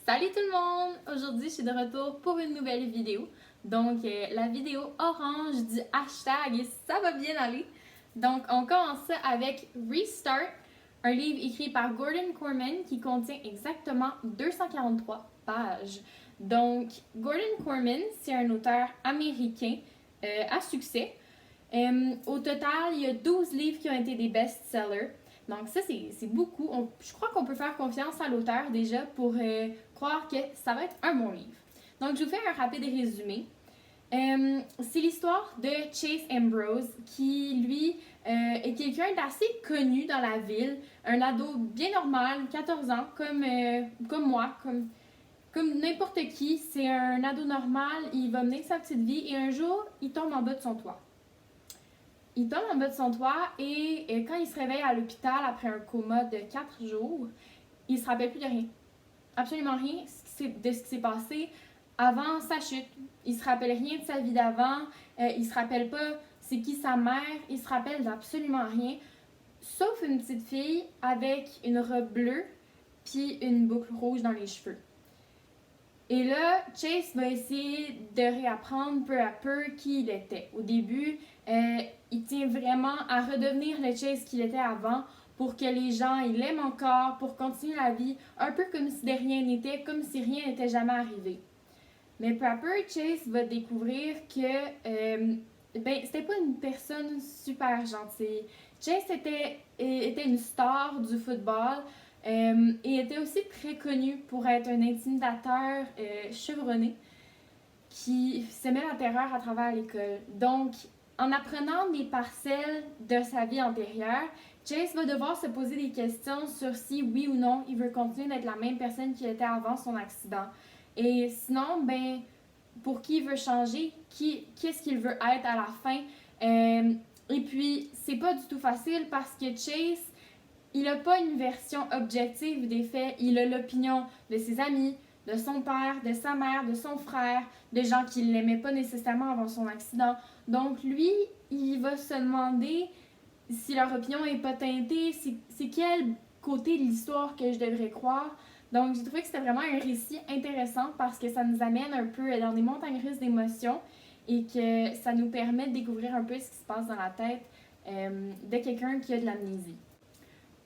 Salut tout le monde! Aujourd'hui, je suis de retour pour une nouvelle vidéo. Donc, la vidéo orange du hashtag et ça va bien aller. Donc, on commence ça avec Restart, un livre écrit par Gordon Korman qui contient exactement 243 pages. Donc, Gordon Korman, c'est un auteur américain à succès. Au total, il y a 12 livres qui ont été des best-sellers. Donc ça, c'est beaucoup. Je crois qu'on peut faire confiance à l'auteur déjà pour croire que ça va être un bon livre. Donc je vous fais un rapide résumé. C'est l'histoire de Chase Ambrose qui, lui, est quelqu'un d'assez connu dans la ville. Un ado bien normal, 14 ans, comme moi, comme n'importe qui. C'est un ado normal, il va mener sa petite vie et un jour, il tombe en bas de son toit. Il tombe en bas de son toit et quand il se réveille à l'hôpital après un coma de 4 jours, il ne se rappelle plus de rien. Absolument rien de ce qui s'est passé avant sa chute. Il ne se rappelle rien de sa vie d'avant. Il ne se rappelle pas c'est qui sa mère. Il se rappelle d'absolument rien. Sauf une petite fille avec une robe bleue puis une boucle rouge dans les cheveux. Et là, Chase va essayer de réapprendre peu à peu qui il était. Au début, il tient vraiment à redevenir le Chase qu'il était avant pour que les gens l'aiment encore, pour continuer la vie, un peu comme si de rien n'était, comme si rien n'était jamais arrivé. Mais peu à peu, Chase va découvrir que c'était pas une personne super gentille. Chase était une star du football. Et était aussi très connu pour être un intimidateur chevronné qui semait la terreur à travers l'école. Donc, en apprenant des parcelles de sa vie antérieure, Chase va devoir se poser des questions sur si, oui ou non, il veut continuer d'être la même personne qu'il était avant son accident. Et sinon, pour qui il veut changer, qu'est-ce qu'il veut être à la fin. Et puis, c'est pas du tout facile parce que Chase, il n'a pas une version objective des faits. Il a l'opinion de ses amis, de son père, de sa mère, de son frère, de gens qui ne l'aimaient pas nécessairement avant son accident. Donc lui, il va se demander si leur opinion n'est pas teintée, c'est quel côté de l'histoire que je devrais croire. Donc j'ai trouvé que c'était vraiment un récit intéressant parce que ça nous amène un peu dans des montagnes russes d'émotions et que ça nous permet de découvrir un peu ce qui se passe dans la tête de quelqu'un qui a de l'amnésie.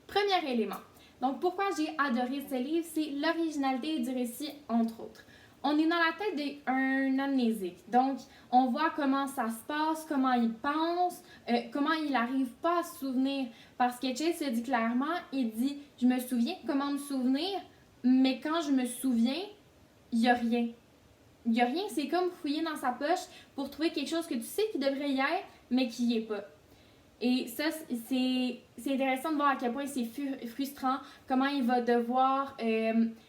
Premier élément. Donc, pourquoi j'ai adoré ce livre, c'est l'originalité du récit, entre autres. On est dans la tête d'un amnésique. Donc, on voit comment ça se passe, comment il pense, comment il n'arrive pas à se souvenir. Parce que Chase se dit clairement, il dit « Je me souviens comment me souvenir, mais quand je me souviens, il n'y a rien. » Il n'y a rien, c'est comme fouiller dans sa poche pour trouver quelque chose que tu sais qui devrait y être, mais qui n'y est pas. Et ça, c'est intéressant de voir à quel point c'est frustrant, comment il va devoir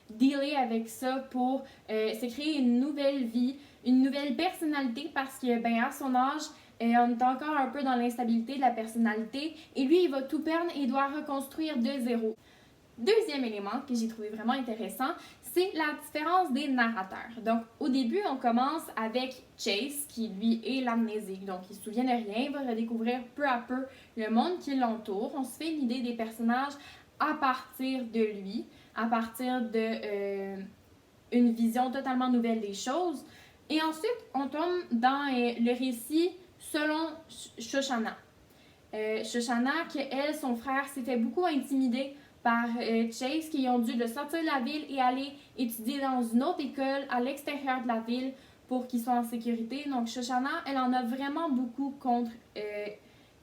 dealer avec ça pour se créer une nouvelle vie, une nouvelle personnalité parce que, à son âge, on est encore un peu dans l'instabilité de la personnalité et lui, il va tout perdre et il doit reconstruire de zéro. Deuxième élément que j'ai trouvé vraiment intéressant, c'est la différence des narrateurs. Donc, au début, on commence avec Chase, qui lui est l'amnésique. Donc, il ne se souvient de rien, il va redécouvrir peu à peu le monde qui l'entoure. On se fait une idée des personnages à partir de lui, à partir de une vision totalement nouvelle des choses. Et ensuite, on tombe dans le récit selon Shoshana. Shoshana, elle, son frère, s'est fait beaucoup intimider par Chase, qui ont dû le sortir de la ville et aller étudier dans une autre école à l'extérieur de la ville pour qu'ils soient en sécurité. Donc, Shoshana, elle en a vraiment beaucoup contre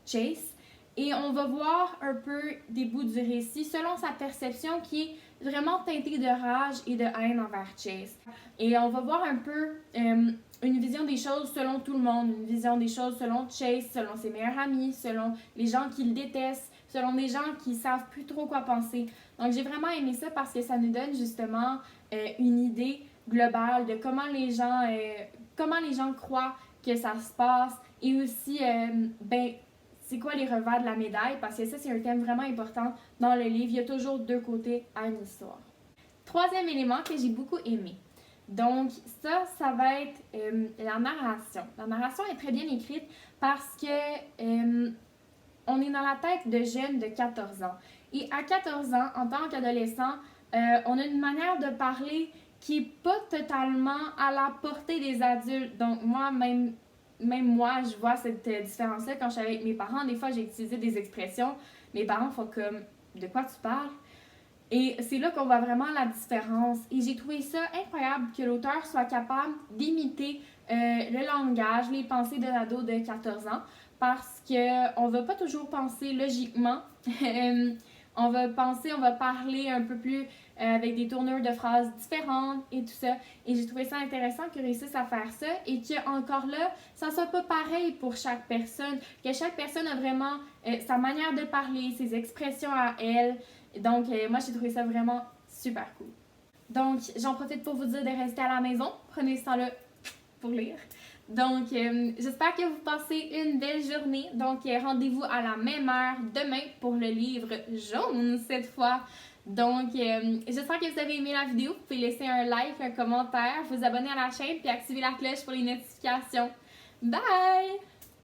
Chase. Et on va voir un peu des bouts du récit selon sa perception qui est vraiment teintée de rage et de haine envers Chase. Et on va voir un peu une vision des choses selon tout le monde, une vision des choses selon Chase, selon ses meilleurs amis, selon les gens qui le détestent, selon des gens qui savent plus trop quoi penser. Donc j'ai vraiment aimé ça parce que ça nous donne justement une idée globale de comment les gens croient que ça se passe et aussi c'est quoi les revers de la médaille parce que ça c'est un thème vraiment important dans le livre. Il y a toujours deux côtés à une histoire. Troisième élément que j'ai beaucoup aimé. Donc ça va être la narration. La narration est très bien écrite parce que on est dans la tête de jeunes de 14 ans. Et à 14 ans, en tant qu'adolescent, on a une manière de parler qui n'est pas totalement à la portée des adultes. Donc moi, même moi, je vois cette différence-là quand je suis avec mes parents. Des fois, j'ai utilisé des expressions. Mes parents font comme « De quoi tu parles? » Et c'est là qu'on voit vraiment la différence. Et j'ai trouvé ça incroyable que l'auteur soit capable d'imiter le langage, les pensées d'un ado de 14 ans, parce qu'on ne va pas toujours penser logiquement. On va parler un peu plus avec des tournures de phrases différentes et tout ça. Et j'ai trouvé ça intéressant qu'ils réussissent à faire ça et qu'encore là, ça soit pas pareil pour chaque personne. Que chaque personne a vraiment sa manière de parler, ses expressions à elle. Donc, moi, j'ai trouvé ça vraiment super cool. Donc, j'en profite pour vous dire de rester à la maison. Prenez ce temps-là pour lire. Donc, j'espère que vous passez une belle journée. Donc, rendez-vous à la même heure demain pour le livre jaune cette fois. Donc, j'espère que vous avez aimé la vidéo. Vous pouvez laisser un like, un commentaire, vous abonner à la chaîne puis activer la cloche pour les notifications. Bye!